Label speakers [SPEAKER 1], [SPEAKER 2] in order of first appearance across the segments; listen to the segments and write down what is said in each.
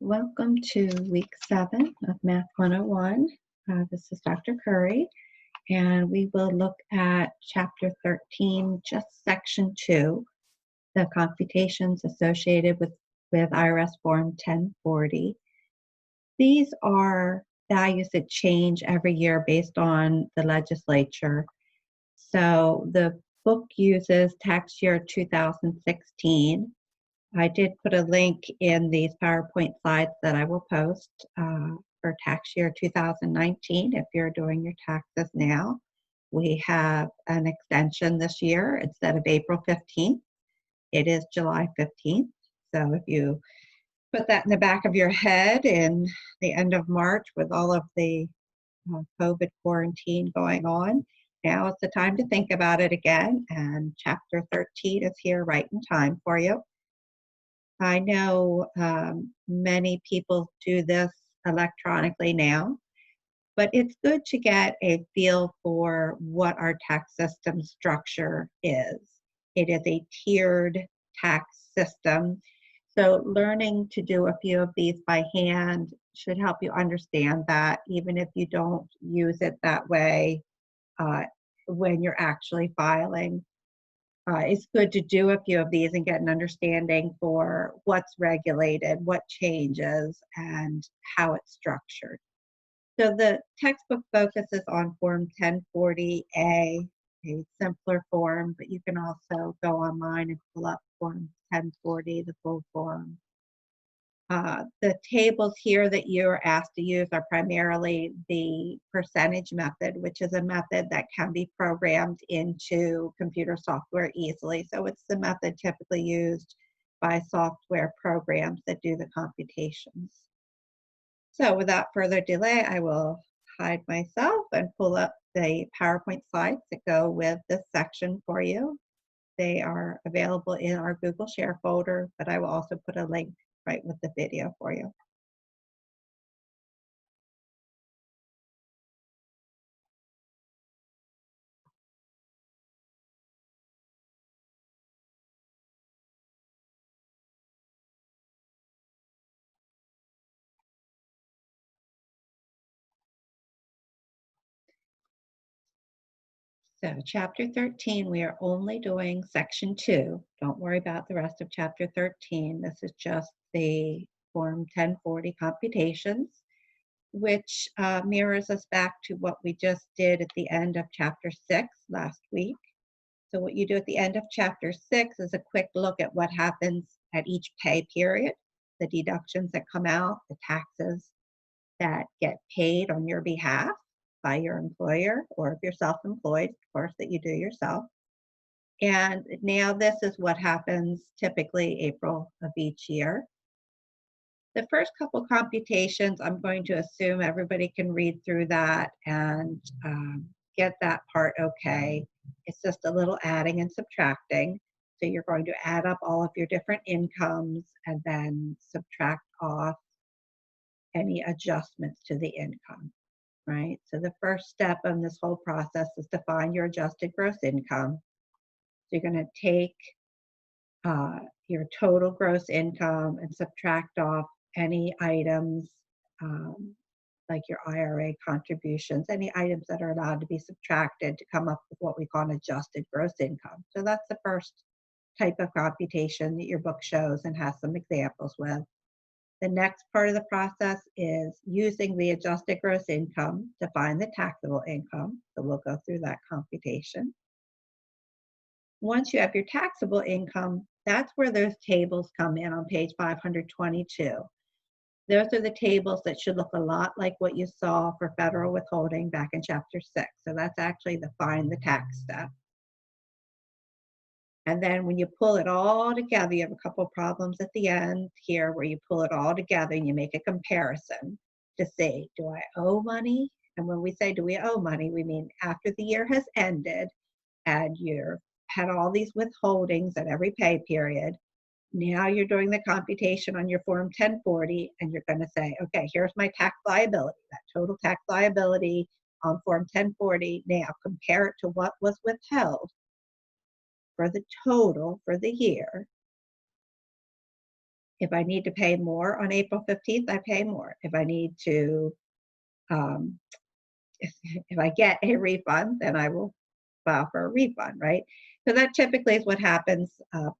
[SPEAKER 1] Welcome to week 7 of Math 101. This is Dr. Curry, and we will look at chapter 13, just section 2, the computations associated with IRS Form 1040. These are values that change every year based on the legislature. So the book uses tax year 2016. I did put a link in these PowerPoint slides that I will post for tax year 2019 if you're doing your taxes now. We have an extension this year. Instead of April 15th, it is July 15th. So if you put that in the back of your head in the end of March with all of the COVID quarantine going on, now is the time to think about it again, and chapter 13 is here right in time for you. I know many people do this electronically now, but it's good to get a feel for what our tax system structure is. It is a tiered tax system, so learning to do a few of these by hand should help you understand that, even if you don't use it that way when you're actually filing. It's good to do a few of these and get an understanding for what's regulated, what changes, and how it's structured. So the textbook focuses on Form 1040A, a simpler form, but you can also go online and pull up Form 1040, the full form. The tables here that you're asked to use are primarily the percentage method, which is a method that can be programmed into computer software easily. So it's the method typically used by software programs that do the computations. So without further delay, I will hide myself and pull up the PowerPoint slides that go with this section for you. They are available in our Google Share folder, but I will also put a link right with the video for you. So chapter 13, we are only doing section 2. Don't worry about the rest of chapter 13. This is just the Form 1040 computations, which mirrors us back to what we just did at the end of chapter 6 last week. So what you do at the end of chapter 6 is a quick look at what happens at each pay period, the deductions that come out, the taxes that get paid on your behalf by your employer, or if you're self-employed, of course, that you do yourself. And now this is what happens typically April of each year. The first couple computations, I'm going to assume everybody can read through that and get that part okay. It's just a little adding and subtracting. So you're going to add up all of your different incomes and then subtract off any adjustments to the income, right? So the first step in this whole process is to find your adjusted gross income. So you're going to take your total gross income and subtract off any items like your IRA contributions, any items that are allowed to be subtracted to come up with what we call an adjusted gross income. So that's the first type of computation that your book shows and has some examples with. The next part of the process is using the adjusted gross income to find the taxable income. So we'll go through that computation. Once you have your taxable income, that's where those tables come in on page 522. Those are the tables that should look a lot like what you saw for federal withholding back in chapter 6. So that's actually the find the tax step. And then when you pull it all together, you have a couple problems at the end here where you pull it all together and you make a comparison to see, do I owe money? And when we say, do we owe money, we mean after the year has ended and you've had all these withholdings at every pay period. Now you're doing the computation on your Form 1040 and you're going to say, okay, here's my tax liability, that total tax liability on Form 1040. Now compare it to what was withheld for the total for the year. If I need to pay more on April 15th, I pay more. If I need to, if I get a refund, then I will file for a refund, right? So that typically is what happens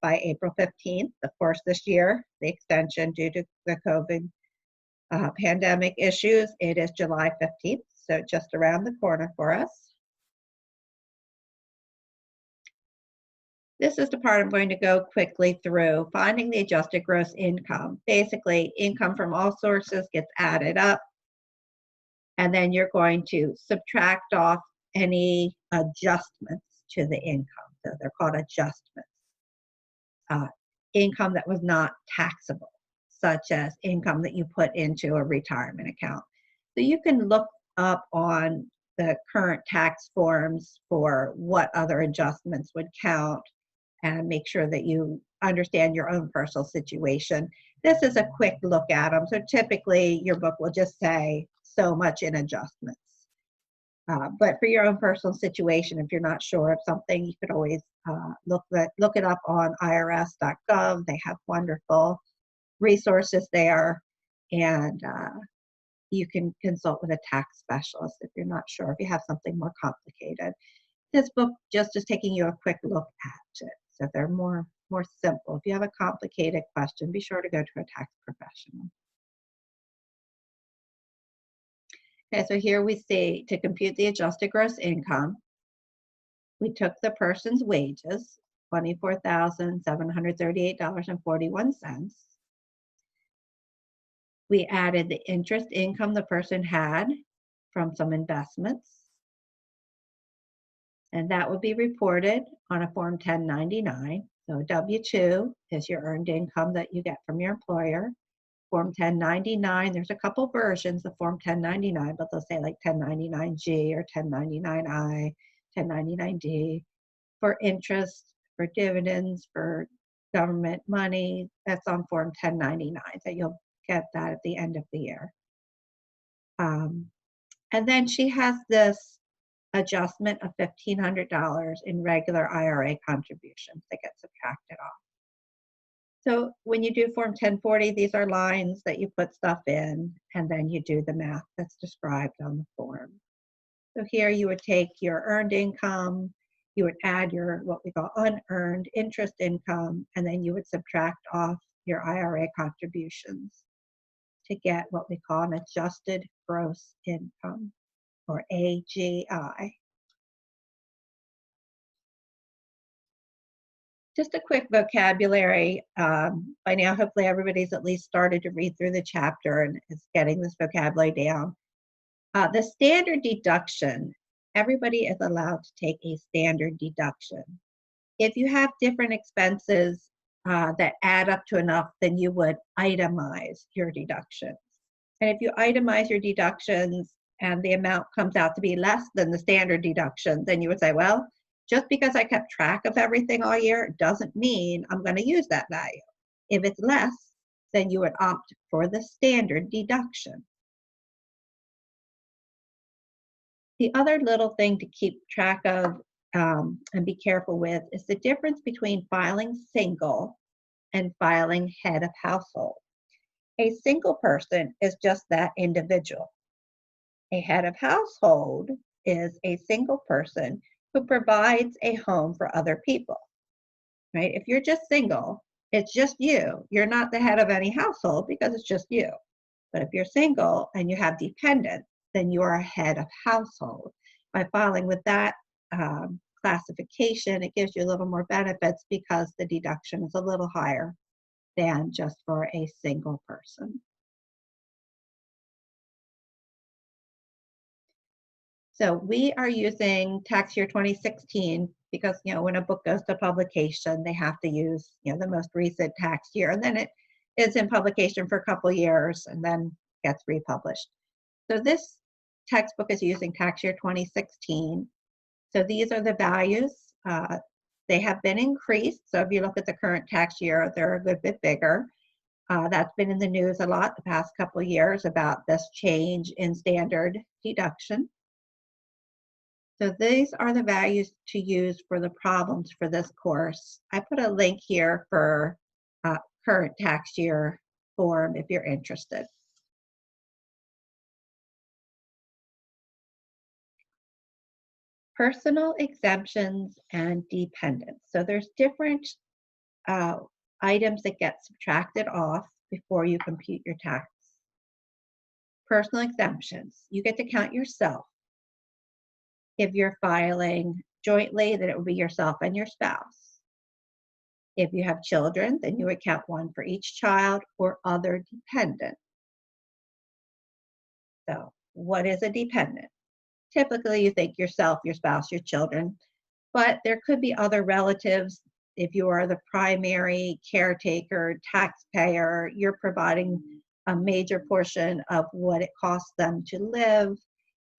[SPEAKER 1] by April 15th. Of course, this year, the extension due to the COVID pandemic issues, it is July 15th, so just around the corner for us. This is the part I'm going to go quickly through. Finding the adjusted gross income. Basically, income from all sources gets added up, and then you're going to subtract off any adjustments to the income. So they're called adjustments. Income that was not taxable, such as income that you put into a retirement account. So you can look up on the current tax forms for what other adjustments would count and make sure that you understand your own personal situation. This is a quick look at them. So typically your book will just say so much in adjustments. But for your own personal situation, if you're not sure of something, you could always look it up on irs.gov. They have wonderful resources there, and you can consult with a tax specialist if you're not sure, if you have something more complicated. This book just is taking you a quick look at it. So they're more simple. If you have a complicated question, be sure to go to a tax professional. Okay, so here we see to compute the adjusted gross income, we took the person's wages, $24,738.41. We added the interest income the person had from some investments, and that would be reported on a Form 1099. So W-2 is your earned income that you get from your employer. Form 1099, there's a couple versions of Form 1099, but they'll say like 1099G or 1099I, 1099D. For interest, for dividends, for government money, that's on Form 1099, so you'll get that at the end of the year. And then she has this adjustment of $1,500 in regular IRA contributions that get subtracted off. So when you do Form 1040, these are lines that you put stuff in, and then you do the math that's described on the form. So here you would take your earned income, you would add your what we call unearned interest income, and then you would subtract off your IRA contributions to get what we call an adjusted gross income, or AGI. Just a quick vocabulary. By now, hopefully everybody's at least started to read through the chapter and is getting this vocabulary down. The standard deduction, everybody is allowed to take a standard deduction. If you have different expenses that add up to enough, then you would itemize your deductions. And if you itemize your deductions and the amount comes out to be less than the standard deduction, then you would say, well, just because I kept track of everything all year doesn't mean I'm going to use that value. If it's less, then you would opt for the standard deduction. The other little thing to keep track of and be careful with is the difference between filing single and filing head of household. A single person is just that individual. A head of household is a single person who provides a home for other people, right? If you're just single, it's just you. You're not the head of any household because it's just you. But if you're single and you have dependents, then you are a head of household. By filing with that classification, it gives you a little more benefits because the deduction is a little higher than just for a single person. So we are using tax year 2016 because, when a book goes to publication, they have to use, the most recent tax year, and then it is in publication for a couple years and then gets republished. So this textbook is using tax year 2016. So these are the values. They have been increased. So if you look at the current tax year, they're a good bit bigger. That's been in the news a lot the past couple of years about this change in standard deduction. So these are the values to use for the problems for this course. I put a link here for current tax year form if you're interested. Personal exemptions and dependents. So there's different uh, items that get subtracted off before you compute your tax. Personal exemptions, you get to count yourself. If you're filing jointly, then it would be yourself and your spouse. If you have children, then you would count one for each child or other dependent. So what is a dependent? Typically, you think yourself, your spouse, your children, but there could be other relatives. If you are the primary caretaker, taxpayer, you're providing a major portion of what it costs them to live,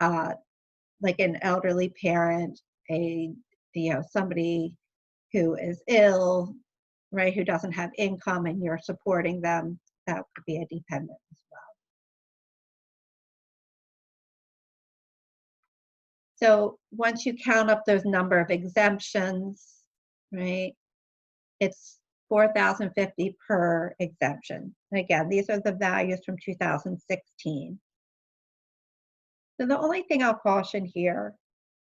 [SPEAKER 1] like an elderly parent, somebody who is ill, right, who doesn't have income and you're supporting them, that could be a dependent as well. So once you count up those number of exemptions, right, it's $4,050 per exemption. And again, these are the values from 2016. So the only thing I'll caution here,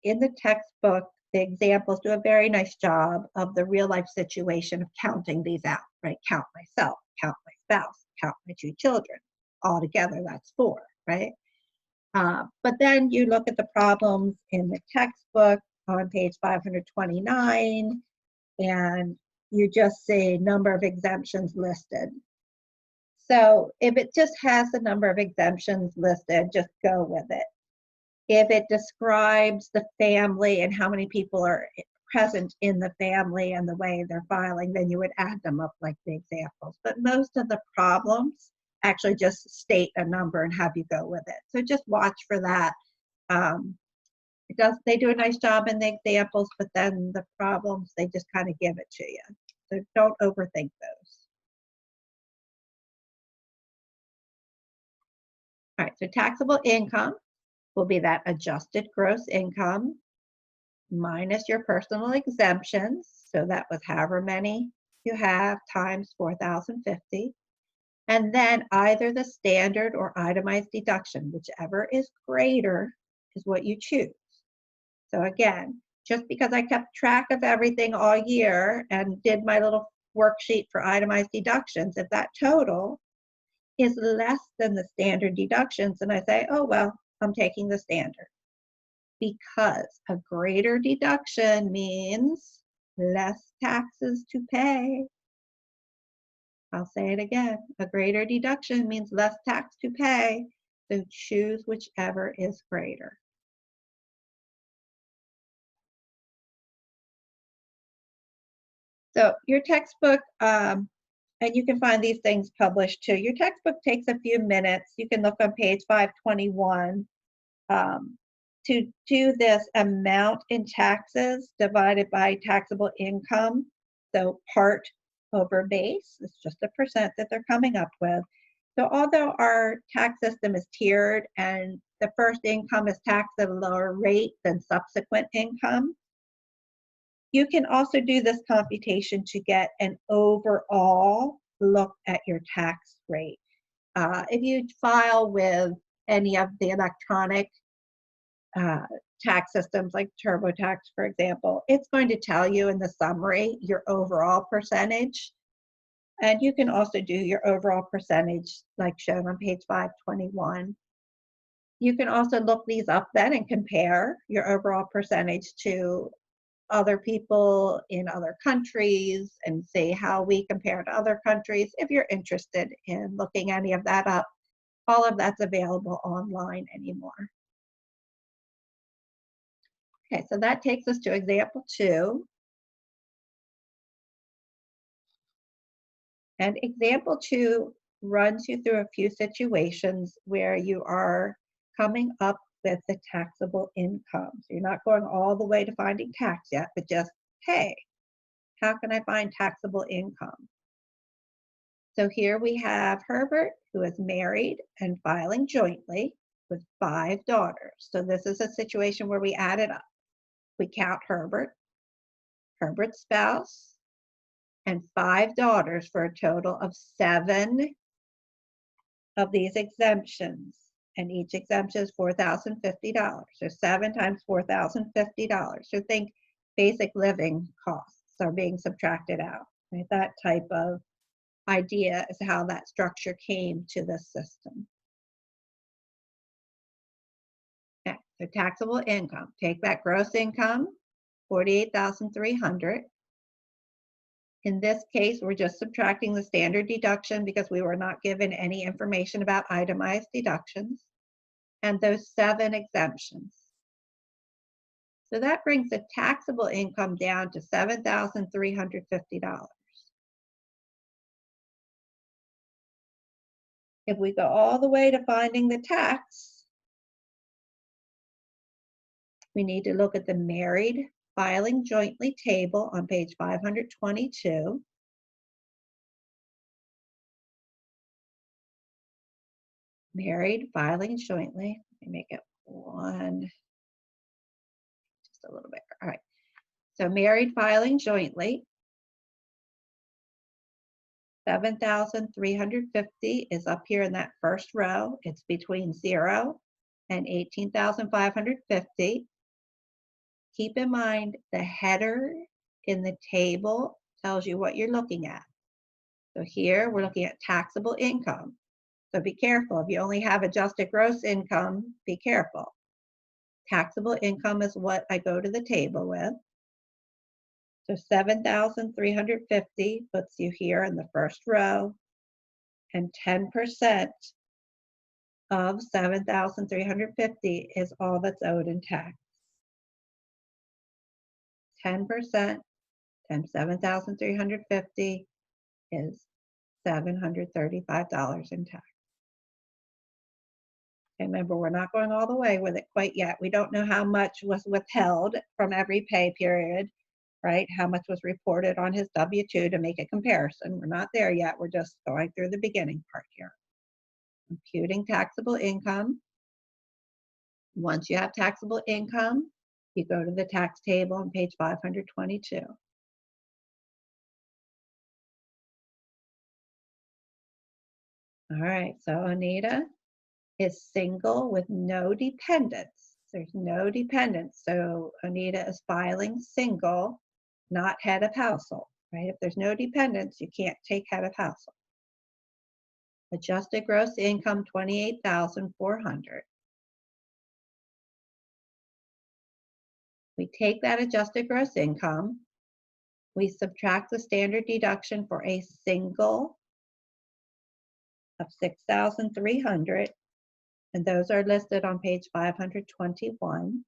[SPEAKER 1] in the textbook, the examples do a very nice job of the real life situation of counting these out, right? Count myself, count my spouse, count my 2 children. All together, that's 4, right? But then you look at the problems in the textbook on page 529, and you just see number of exemptions listed. So if it just has the number of exemptions listed, just go with it. If it describes the family and how many people are present in the family and the way they're filing, then you would add them up like the examples. But most of the problems actually just state a number and have you go with it. So just watch for that. They do a nice job in the examples, but then the problems, they just kind of give it to you. So don't overthink those. All right, so taxable income will be that adjusted gross income minus your personal exemptions. So that was however many you have times 4,050. And then either the standard or itemized deduction, whichever is greater, is what you choose. So again, just because I kept track of everything all year and did my little worksheet for itemized deductions, if that total is less than the standard deductions, and I say, oh, well, I'm taking the standard. Because a greater deduction means less taxes to pay. I'll say it again. A greater deduction means less tax to pay. So choose whichever is greater. So your textbook, and you can find these things published too. Your textbook takes a few minutes. You can look on page 521 to do this amount in taxes divided by taxable income. So part over base, it's just a percent that they're coming up with. So although our tax system is tiered and the first income is taxed at a lower rate than subsequent income, you can also do this computation to get an overall look at your tax rate. If you file with any of the electronic tax systems like TurboTax, for example, it's going to tell you in the summary your overall percentage. And you can also do your overall percentage like shown on page 521. You can also look these up then and compare your overall percentage to other people in other countries and see how we compare to other countries. If you're interested in looking any of that up, all of that's available online anymore. Okay, so that takes us to example 2. And example 2 runs you through a few situations where you are coming up with the taxable income. So you're not going all the way to finding tax yet, but just, hey, how can I find taxable income? So here we have Herbert, who is married and filing jointly with 5 daughters. So this is a situation where we add it up. We count Herbert, Herbert's spouse, and 5 daughters for a total of 7 of these exemptions. And each exemption is $4,050. So 7 times $4,050. So think basic living costs are being subtracted out. Right? That type of idea is how that structure came to this system. Okay, so taxable income. Take that gross income, $48,300. In this case, we're just subtracting the standard deduction because we were not given any information about itemized deductions and those 7 exemptions. So that brings the taxable income down to $7,350. If we go all the way to finding the tax, we need to look at the married filing jointly table on page 522. Married filing jointly. Let me make it one, just a little bit. All right. So married filing jointly, 7,350 is up here in that first row. It's between 0 and 18,550. Keep in mind the header in the table tells you what you're looking at. So here we're looking at taxable income. So be careful. If you only have adjusted gross income, be careful. Taxable income is what I go to the table with. So 7,350 puts you here in the first row, and 10% of 7,350 is all that's owed in tax. 10% times 7,350 is $735 in tax. And remember, we're not going all the way with it quite yet. We don't know how much was withheld from every pay period, right? How much was reported on his W-2 to make a comparison. We're not there yet. We're just going through the beginning part here. Computing taxable income. Once you have taxable income, you go to the tax table on page 522. All right, so Anita is single with no dependents. There's no dependents, so Anita is filing single, not head of household, right? If there's no dependents, you can't take head of household. Adjusted gross income, $28,400. We take that adjusted gross income, we subtract the standard deduction for a single of $6,300, and those are listed on page 521.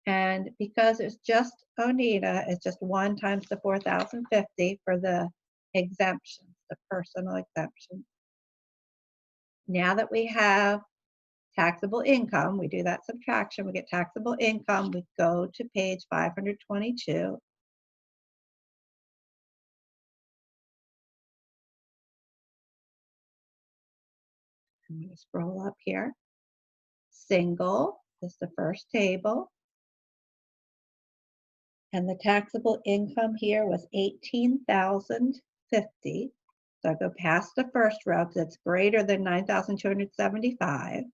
[SPEAKER 1] And because it's just Oneida, it's just 1 times the 4,050 for the exemptions, the personal exemption. Now that we have taxable income, we do that subtraction, we get taxable income, we go to page 522. I'm going to scroll up here. Single is the first table. And the taxable income here was $18,050. So I go past the first row because it's greater than $9,275,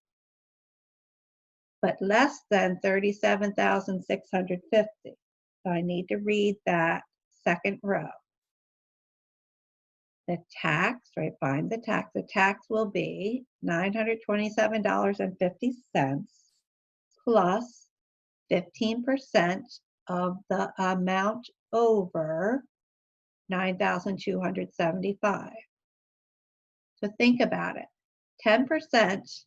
[SPEAKER 1] but less than $37,650. So I need to read that second row. The tax, right, find the tax. The tax will be $927.50 plus 15% of the amount over $9,275. So think about it. 10%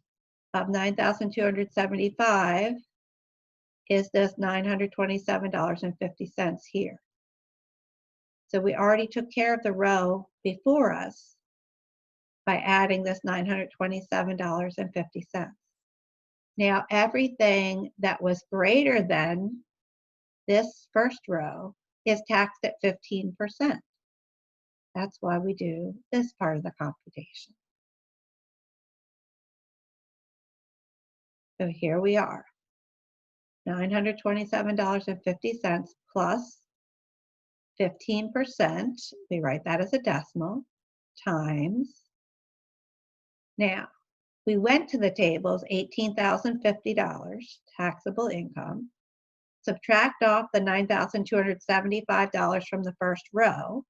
[SPEAKER 1] of $9,275 is this $927.50 here. So we already took care of the row before us by adding this $927.50. Now everything that was greater than this first row is taxed at 15%. That's why we do this part of the computation. So here we are, $927.50 plus 15%, we write that as a decimal, times. Now, we went to the tables, $18,050 taxable income. Subtract off the $9,275 from the first row,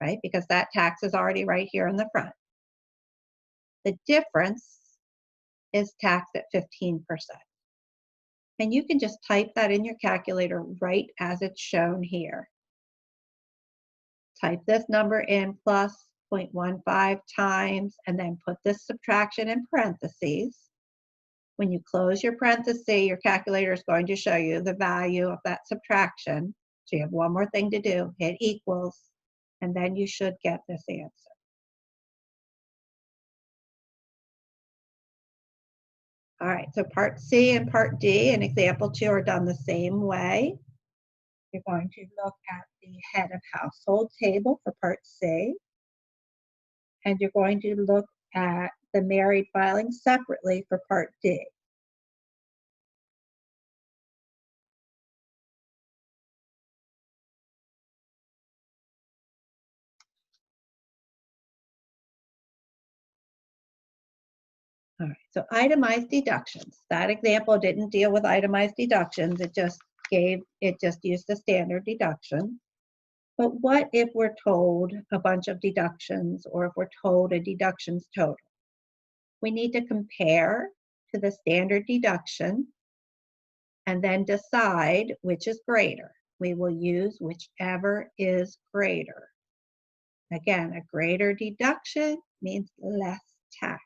[SPEAKER 1] right? Because that tax is already right here in the front. The difference is taxed at 15%. And you can just type that in your calculator right as it's shown here. Type this number in plus 0.15 times, and then put this subtraction in parentheses. When you close your parenthesis, your calculator is going to show you the value of that subtraction. So you have one more thing to do, hit equals, and then you should get this answer. All right, so part C and part D in example 2 are done the same way. You're going to look at the head of household table for part C, and you're going to look at the married filing separately for part D. All right, so itemized deductions. That example didn't deal with itemized deductions. It just used the standard deduction. But what if we're told a bunch of deductions, or if we're told a deductions total? We need to compare to the standard deduction and then decide which is greater. We will use whichever is greater. Again, a greater deduction means less tax.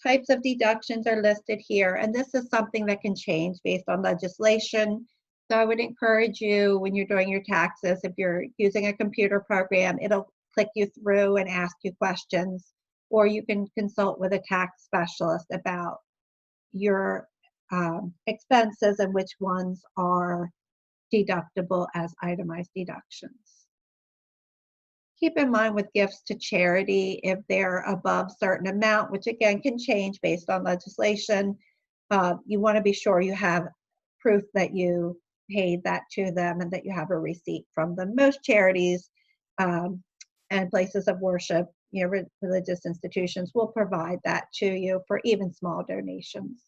[SPEAKER 1] Types of deductions are listed here, and this is something that can change based on legislation. So I would encourage you, when you're doing your taxes, if you're using a computer program, it'll click you through and ask you questions, or you can consult with a tax specialist about your expenses and which ones are deductible as itemized deductions. Keep in mind with gifts to charity, if they're above a certain amount, which again can change based on legislation, you want to be sure you have proof that you paid that to them and that you have a receipt from them. Most charities and places of worship, religious institutions will provide that to you for even small donations.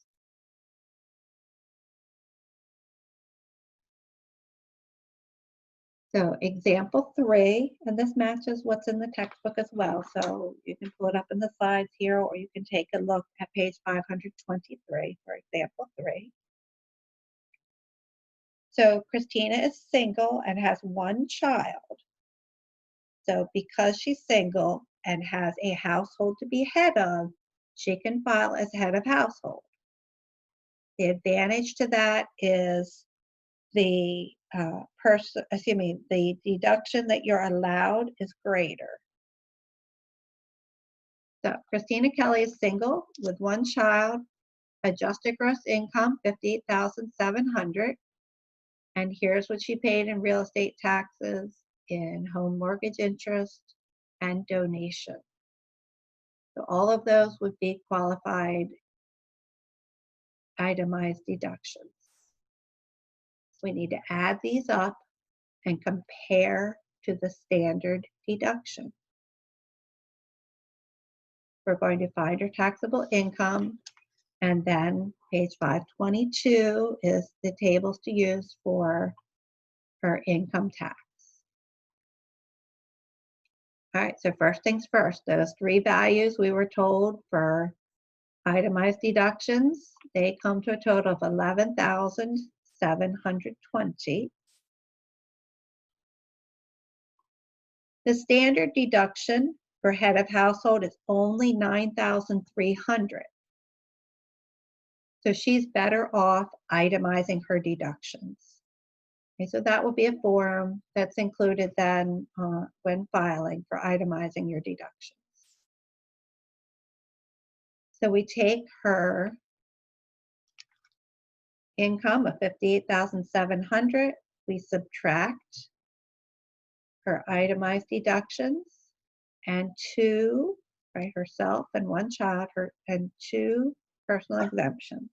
[SPEAKER 1] So example 3, and this matches what's in the textbook as well. So you can pull it up in the slides here, or you can take a look at page 523 for example 3. So Christina is single and has one child. So because she's single and has a household to be head of, she can file as head of household. The advantage to that is the the deduction that you're allowed is greater. So Christina Kelly is single with one child, adjusted gross income $58,700, and here's what she paid in real estate taxes, in home mortgage interest, and donation. So all of those would be qualified itemized deductions. We need to add these up and compare to the standard deduction. We're going to find her taxable income, and then page 522 is the tables to use for her income tax. All right, so first things first, those 3 values we were told for itemized deductions, they come to a total of $11,720. The standard deduction for head of household is only $9,300. So she's better off itemizing her deductions. Okay, so that will be a form that's included then when filing for itemizing your deductions. So we take her income of $58,700, we subtract her itemized deductions and 2, right, herself and one child, and 2 personal exemptions.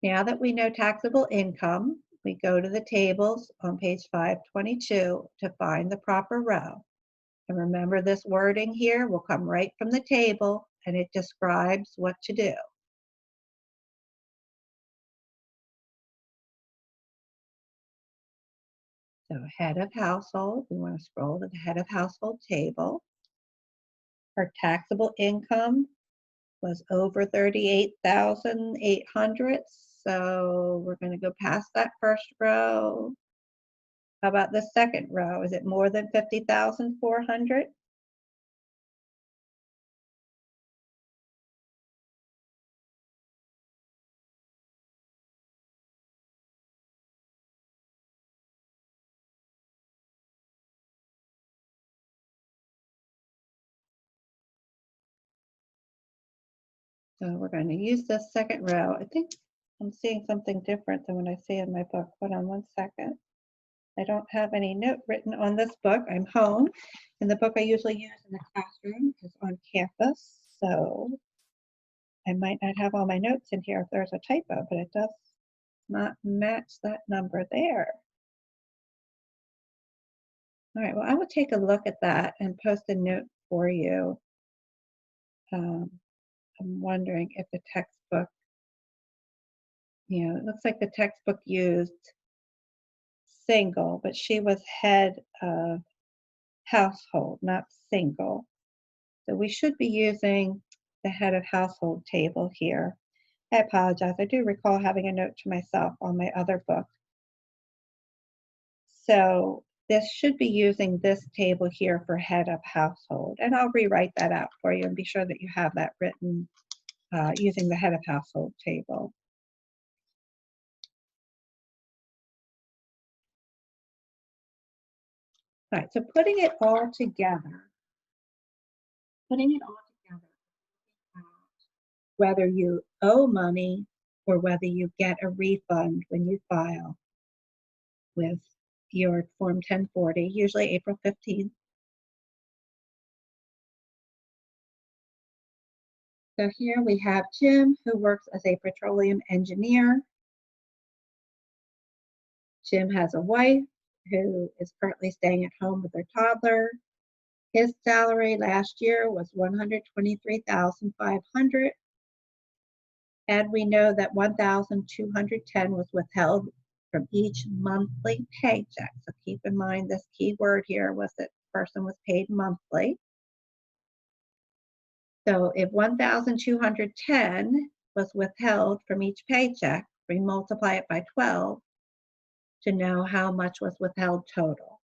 [SPEAKER 1] Now that we know taxable income, we go to the tables on page 522 to find the proper row. And remember, this wording here will come right from the table and it describes what to do. So head of household, we want to scroll to the head of household table. Her taxable income was over 38,800. So we're going to go past that first row. How about the second row? Is it more than 50,400? So we're going to use this second row. I think I'm seeing something different than what I see in my book. Hold on one second. I don't have any note written on this book. I'm home, and the book I usually use in the classroom is on campus. So I might not have all my notes in here if there's a typo, but it does not match that number there. All right, well, I will take a look at that and post a note for you. I'm wondering if the textbook, it looks like the textbook used single, but she was head of household, not single. So we should be using the head of household table here. I apologize. I do recall having a note to myself on my other book. So this should be using this table here for head of household. And I'll rewrite that out for you and be sure that you have that written using the head of household table. All right, so putting it all together, whether you owe money or whether you get a refund when you file with your Form 1040, usually April 15th. So here we have Jim, who works as a petroleum engineer. Jim has a wife who is currently staying at home with her toddler. His salary last year was $123,500. And we know that $1,210 was withheld from each monthly paycheck. So keep in mind this key word here was that the person was paid monthly. So if 1,210 was withheld from each paycheck, we multiply it by 12 to know how much was withheld total.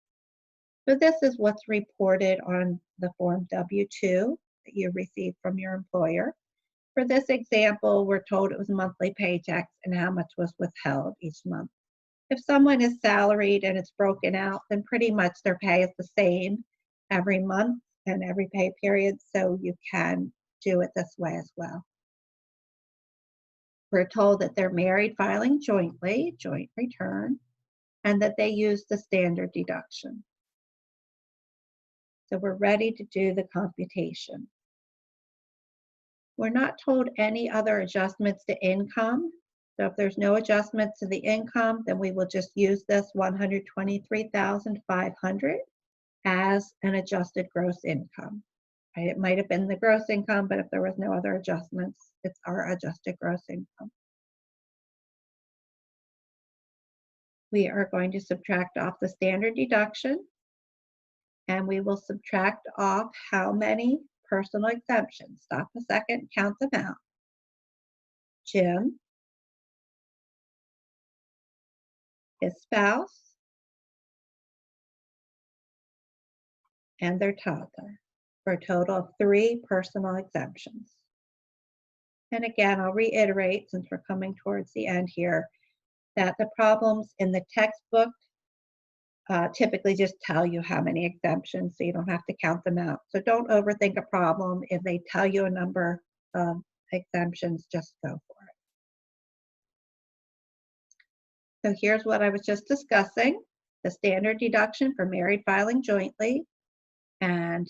[SPEAKER 1] So this is what's reported on the Form W-2 that you received from your employer. For this example, we're told it was monthly paychecks and how much was withheld each month. If someone is salaried and it's broken out, then pretty much their pay is the same every month and every pay period, so you can do it this way as well. We're told that they're married filing jointly, joint return, and that they use the standard deduction. So we're ready to do the computation. We're not told any other adjustments to income. So if there's no adjustments to the income, then we will just use this $123,500 as an adjusted gross income. Right? It might have been the gross income, but if there was no other adjustments, it's our adjusted gross income. We are going to subtract off the standard deduction, and we will subtract off how many personal exemptions. Stop a second, count them out. Jim, his spouse, and their toddler, for a total of 3 personal exemptions. And again, I'll reiterate, since we're coming towards the end here, that the problems in the textbook typically just tell you how many exemptions, so you don't have to count them out. So don't overthink a problem. If they tell you a number of exemptions, just go for it. So here's what I was just discussing. The standard deduction for married filing jointly, and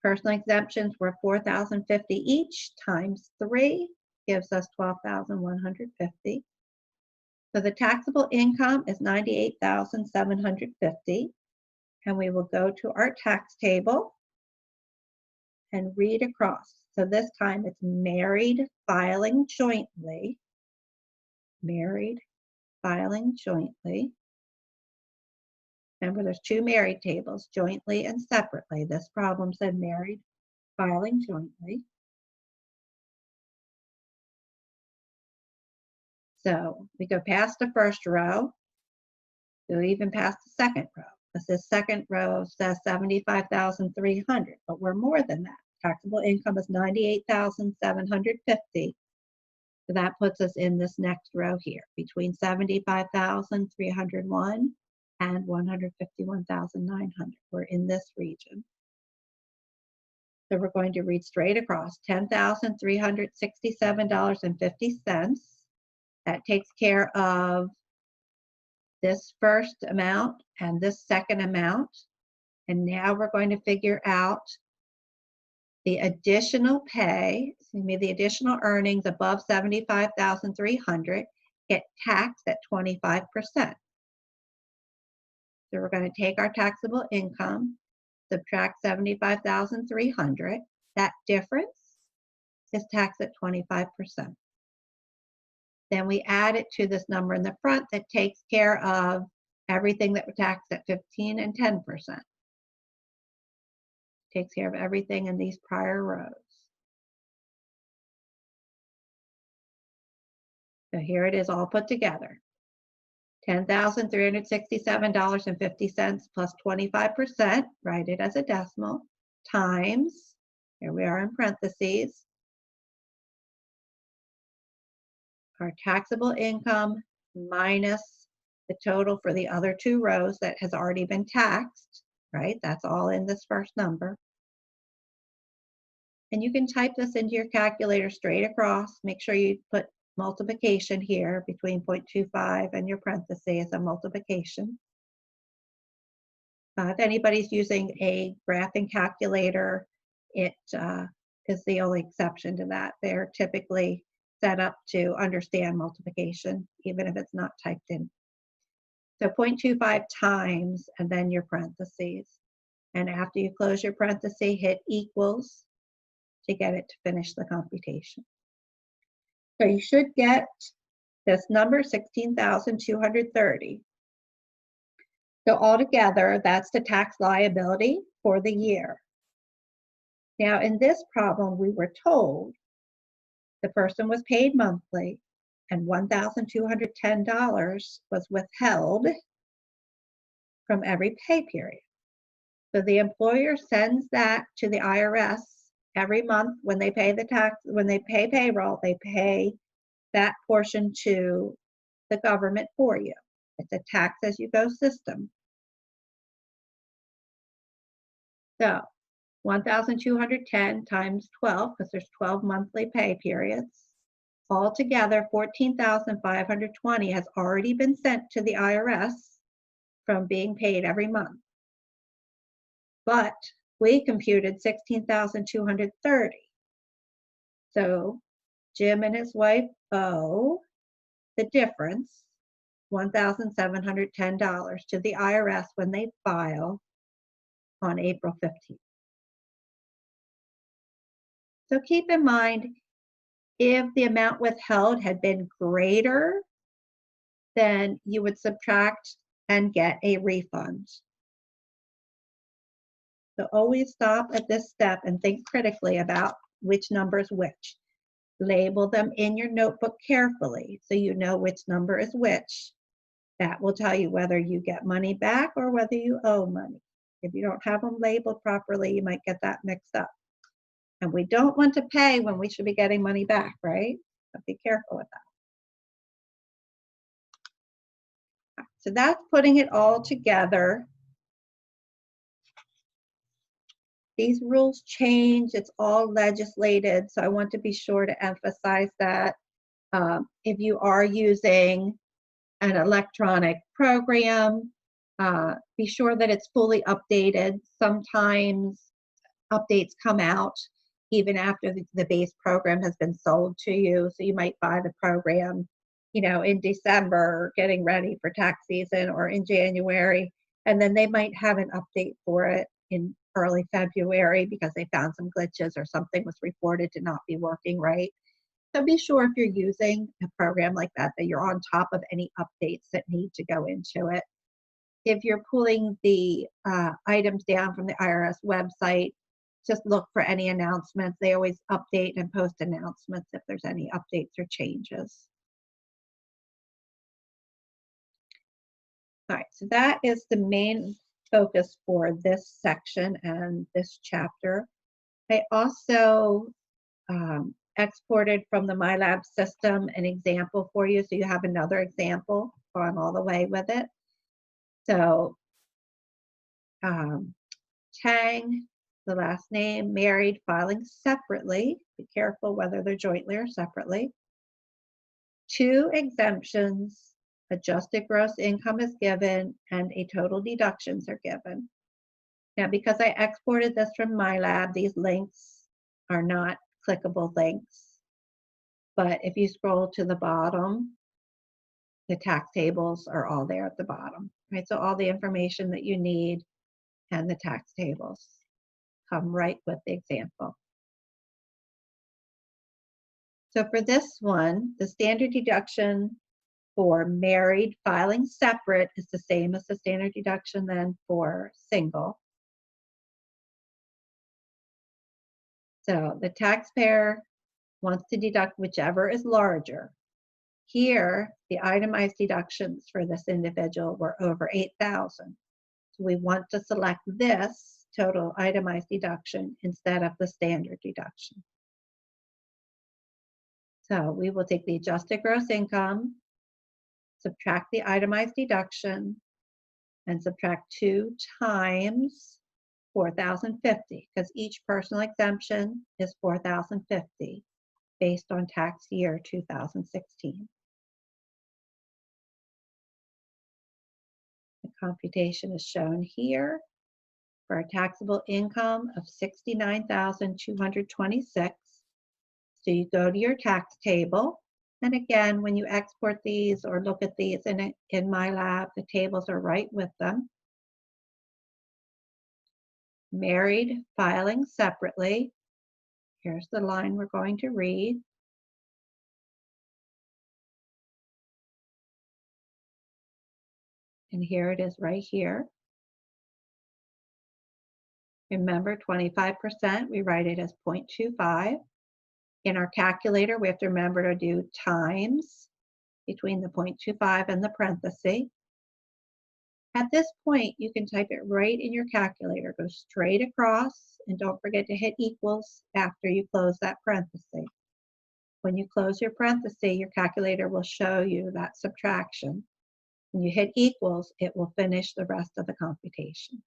[SPEAKER 1] personal exemptions were $4,050 each times 3. gives us $12,150. So the taxable income is $98,750. And we will go to our tax table and read across. So this time it's married filing jointly. Married filing jointly. Remember, there's two married tables, jointly and separately. This problem said married filing jointly. So we go past the first row, go even past the second row. Because this second row says $75,300, but we're more than that. Taxable income is $98,750. So that puts us in this next row here, between $75,301 and $151,900. We're in this region. So we're going to read straight across, $10,367.50. That takes care of this first amount and this second amount. And now we're going to figure out the additional pay, the additional earnings above $75,300 get taxed at 25%. So we're going to take our taxable income, subtract $75,300. That difference is taxed at 25%. Then we add it to this number in the front that takes care of everything that we're taxed at 15 and 10%. Takes care of everything in these prior rows. So here it is all put together. $10,367.50 plus 25%, write it as a decimal, times, here we are in parentheses, our taxable income minus the total for the other two rows that has already been taxed, right? That's all in this first number. And you can type this into your calculator straight across. Make sure you put multiplication here between 0.25 and your parentheses, a multiplication. If anybody's using a graphing calculator, it is the only exception to that. They're typically set up to understand multiplication, even if it's not typed in. So 0.25 times, and then your parentheses. And after you close your parentheses, hit equals to get it to finish the computation. So you should get this number, 16,230. So altogether, that's the tax liability for the year. Now in this problem, we were told the person was paid monthly and $1,210 was withheld from every pay period. So the employer sends that to the IRS every month when they pay the tax, when they pay payroll, they pay that portion to the government for you. It's a tax-as-you-go system. So 1,210 times 12, because there's 12 monthly pay periods. Altogether, 14,520 has already been sent to the IRS from being paid every month. But we computed 16,230. So Jim and his wife owe the difference, $1,710 to the IRS when they file on April 15th. So keep in mind, if the amount withheld had been greater, then you would subtract and get a refund. So always stop at this step and think critically about which number is which. Label them in your notebook carefully so you know which number is which. That will tell you whether you get money back or whether you owe money. If you don't have them labeled properly, you might get that mixed up. And we don't want to pay when we should be getting money back, right? So be careful with that. So that's putting it all together. These rules change, it's all legislated, so I want to be sure to emphasize that. If you are using an electronic program, be sure that it's fully updated. Sometimes updates come out even after the base program has been sold to you. So you might buy the program, in December, getting ready for tax season, or in January, and then they might have an update for it in early February because they found some glitches or something was reported to not be working right. So be sure if you're using a program like that you're on top of any updates that need to go into it. If you're pulling the items down from the IRS website, just look for any announcements. They always update and post announcements if there's any updates or changes. All right, so that is the main focus for this section and this chapter. I also exported from the MyLab system an example for you, so you have another example gone all the way with it. So Chang, the last name, married, filing separately. Be careful whether they're jointly or separately. 2 exemptions, adjusted gross income is given, and a total deductions are given. Now, because I exported this from MyLab, these links are not clickable links. But if you scroll to the bottom, the tax tables are all there at the bottom, right? So all the information that you need and the tax tables come right with the example. So for this one, the standard deduction for married filing separate is the same as the standard deduction then for single. So the taxpayer wants to deduct whichever is larger. Here, the itemized deductions for this individual were over $8,000. So we want to select this total itemized deduction instead of the standard deduction. So we will take the adjusted gross income, subtract the itemized deduction, and subtract 2 times 4,050, because each personal exemption is 4,050 based on tax year 2016. The computation is shown here for a taxable income of $69,226. So you go to your tax table, and again, when you export these or look at these in MyLab, the tables are right with them. Married, filing separately. Here's the line we're going to read. And here it is right here. Remember, 25%, we write it as 0.25. In our calculator, we have to remember to do times between the 0.25 and the parenthesis. At this point, you can type it right in your calculator. Go straight across, and don't forget to hit equals after you close that parenthesis. When you close your parenthesis, your calculator will show you that subtraction. When you hit equals, it will finish the rest of the computation.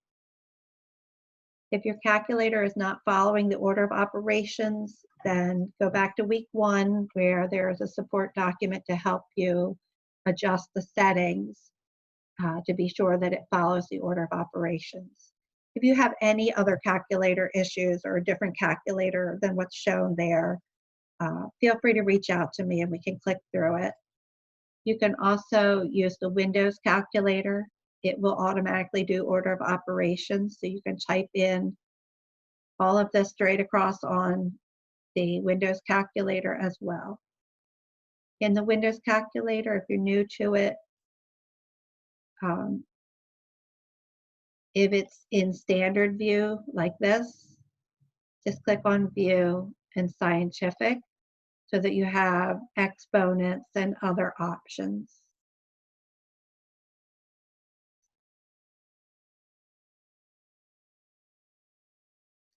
[SPEAKER 1] If your calculator is not following the order of operations, then go back to week 1 where there is a support document to help you adjust the settings to be sure that it follows the order of operations. If you have any other calculator issues or a different calculator than what's shown there, feel free to reach out to me and we can click through it. You can also use the Windows calculator. It will automatically do order of operations, so you can type in all of this straight across on the Windows calculator as well. In the Windows calculator, if you're new to it, if it's in standard view like this, just click on View and Scientific so that you have exponents and other options.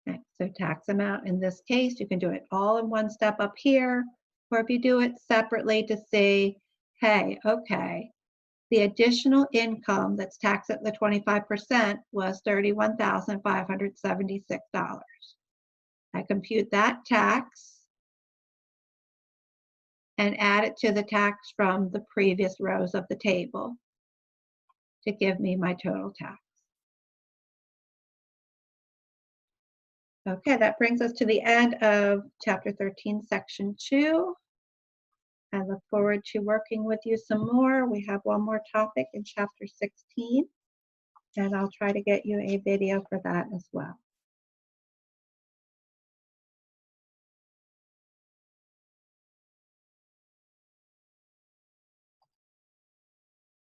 [SPEAKER 1] Okay, so tax amount, in this case, you can do it all in one step up here, or if you do it separately to say, hey, okay, the additional income that's taxed at the 25% was $31,576. I compute that tax and add it to the tax from the previous rows of the table to give me my total tax. Okay, that brings us to the end of Chapter 13, Section 2. I look forward to working with you some more. We have one more topic in Chapter 16, and I'll try to get you a video for that as well.